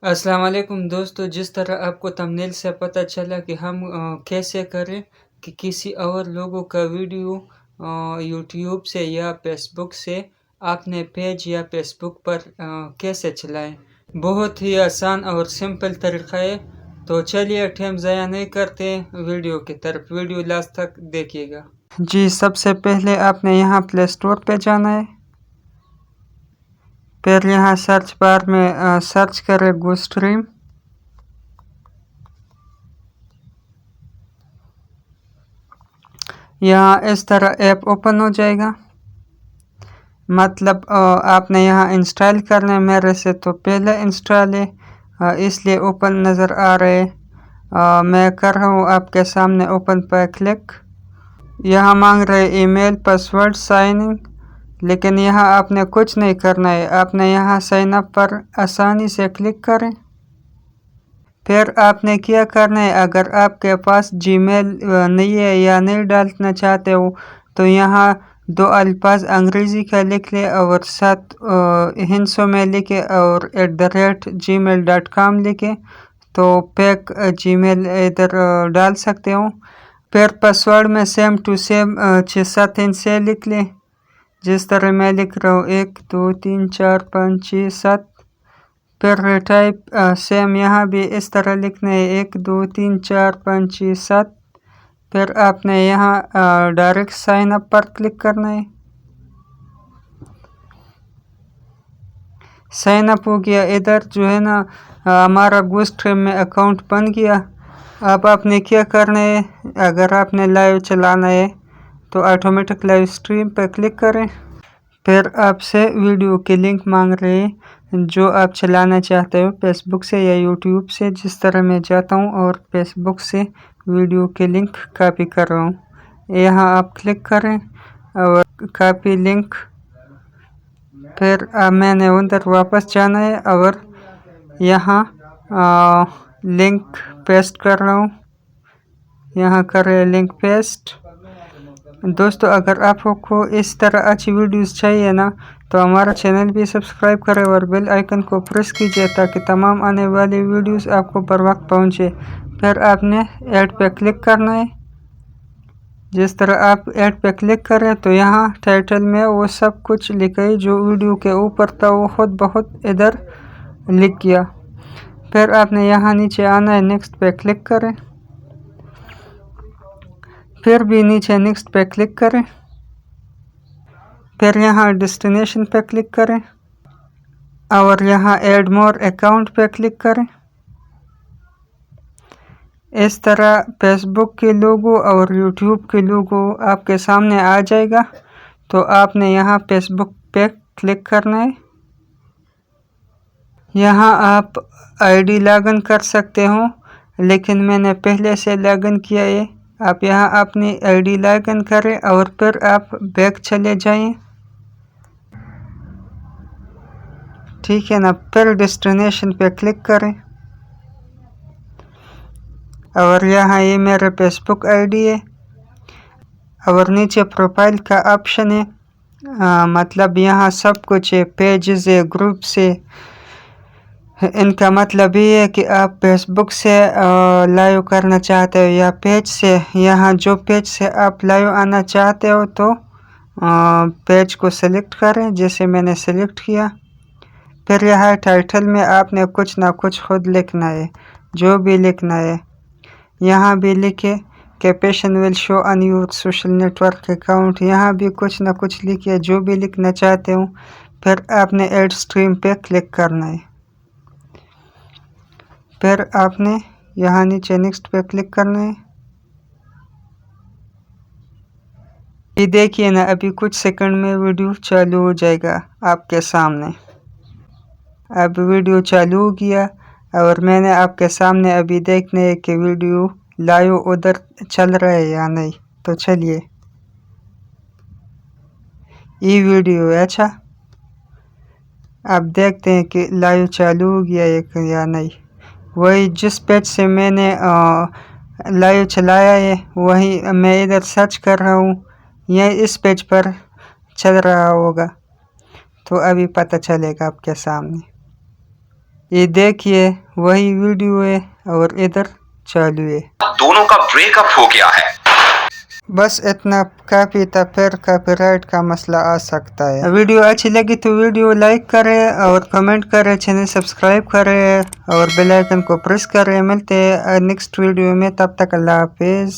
अस्सलाम वालेकुम दोस्तों, जिस तरह आपको थंबनेल से पता चला कि हम कैसे करें कि किसी और लोगों का वीडियो यूट्यूब से या फेसबुक से अपने पेज या फेसबुक पर कैसे चलाएं। बहुत ही आसान और सिंपल तरीका है। तो चलिए टाइम ज़ाया नहीं करते, वीडियो की तरफ, वीडियो लास्ट तक देखिएगा। जी, सबसे पहले आपने यहाँ प्ले स्टोर पे जाना है। फिर यहाँ सर्च बार में सर्च करें गो स्ट्रीम। यहाँ इस तरह ऐप ओपन हो जाएगा। मतलब आपने यहाँ इंस्टॉल करना है। मेरे से तो पहले इंस्टॉल है, इसलिए ओपन नज़र आ रहे हैं। मैं कर रहा हूँ आपके सामने ओपन पर क्लिक। यहाँ मांग रहे ईमेल पासवर्ड साइन इन, लेकिन यहाँ आपने कुछ नहीं करना है। आपने यहाँ साइन अप पर आसानी से क्लिक करें। फिर आपने क्या करना है, अगर आपके पास जीमेल नहीं है या नहीं डालना चाहते हो तो यहाँ दो अल्फाज अंग्रेज़ी का लिख ले और साथ हिंसों में लिखे और @gmail.com लिखे तो पैक जीमेल इधर डाल सकते हो। फिर पासवर्ड में सेम टू सेम 6-7 हिंसे लिख लें, जिस तरह मैं लिख रहा हूँ 1 2 3 4 5 6 7। फिर टाइप सेम यहाँ भी इस तरह लिखना है 1 2 3 4 5 6 7। फिर आपने यहाँ डायरेक्ट साइन अप पर क्लिक करना है। साइन अप हो गया। इधर जो है ना हमारा GoStream में अकाउंट बन गया। अब आपने क्या करना है, अगर आपने लाइव चलाना है तो ऑटोमेटिक लाइव स्ट्रीम पर क्लिक करें। फिर आपसे वीडियो की लिंक मांग रहे हैं जो आप चलाना चाहते हो, फेसबुक से या यूट्यूब से। जिस तरह मैं जाता हूँ और फेसबुक से वीडियो की लिंक कॉपी कर रहा हूँ। यहाँ आप क्लिक करें और कॉपी लिंक। फिर मैंने उधर वापस जाना है और यहाँ लिंक पेस्ट कर रहा हूँ। यहाँ करें लिंक पेस्ट। दोस्तों, अगर आपको इस तरह अच्छी वीडियोस चाहिए ना तो हमारा चैनल भी सब्सक्राइब करें और बेल आइकन को प्रेस कीजिए ताकि तमाम आने वाली वीडियोस आपको बर वक्त पहुँचे। फिर आपने ऐड पे क्लिक करना है। जिस तरह आप ऐड पे क्लिक करें तो यहाँ टाइटल में वो सब कुछ लिखा है जो वीडियो के ऊपर था, वो खुद बहुत इधर लिख गया। फिर आपने यहाँ नीचे आना है, नेक्स्ट पे क्लिक करें। फिर भी नीचे नेक्स्ट पे क्लिक करें। फिर यहाँ डेस्टिनेशन पे क्लिक करें और यहाँ ऐड मोर अकाउंट पे क्लिक करें। इस तरह फेसबुक के लोगो और यूट्यूब के लोगो आपके सामने आ जाएगा। तो आपने यहाँ फेसबुक पे क्लिक करना है। यहाँ आप आईडी लॉगिन कर सकते हो, लेकिन मैंने पहले से लॉगिन किया है। आप यहाँ अपनी आईडी लॉगिन करें और फिर आप बैक चले जाएं। ठीक है ना। फिर डेस्टिनेशन पे क्लिक करें और यहाँ ये मेरा फेसबुक आईडी है और नीचे प्रोफाइल का ऑप्शन है। मतलब यहाँ सब कुछ है, पेजेस है, ग्रुप्स है। इनका मतलब ये है कि आप फेसबुक से लाइव करना चाहते हो या पेज से। यहाँ जो पेज से आप लाइव आना चाहते हो तो पेज को सेलेक्ट करें, जैसे मैंने सेलेक्ट किया। फिर यहाँ टाइटल में आपने कुछ ना कुछ खुद लिखना है, जो भी लिखना है। यहाँ भी लिखे caption will show on your social network account. यहाँ भी कुछ ना कुछ लिखिए, जो भी लिखना चाहते हो। फिर आपने ऐड स्ट्रीम पे क्लिक करना है। फिर आपने यहाँ नीचे नेक्स्ट पे क्लिक करना है। ये देखिए ना, अभी कुछ सेकंड में वीडियो चालू हो जाएगा आपके सामने। अब वीडियो चालू हो गया और मैंने आपके सामने अभी देखने है कि वीडियो लाइव उधर चल रहा है या नहीं। तो चलिए, ये वीडियो है। अच्छा, अब देखते हैं कि लाइव चालू हो गया है या नहीं। वही जिस पेज से मैंने लाइव चलाया है वही मैं इधर सर्च कर रहा हूँ। यह इस पेज पर चल रहा होगा, तो अभी पता चलेगा आपके सामने। ये देखिए वही वीडियो है और इधर चालू है। दोनों का ब्रेकअप हो गया है। बस इतना काफी था, फिर कॉपीराइट का मसला आ सकता है। वीडियो अच्छी लगी तो वीडियो लाइक करें और कमेंट करें, चैनल सब्सक्राइब करें और बेल आइकन को प्रेस करें। मिलते हैं नेक्स्ट वीडियो में, तब तक अल्लाह हाफिज़।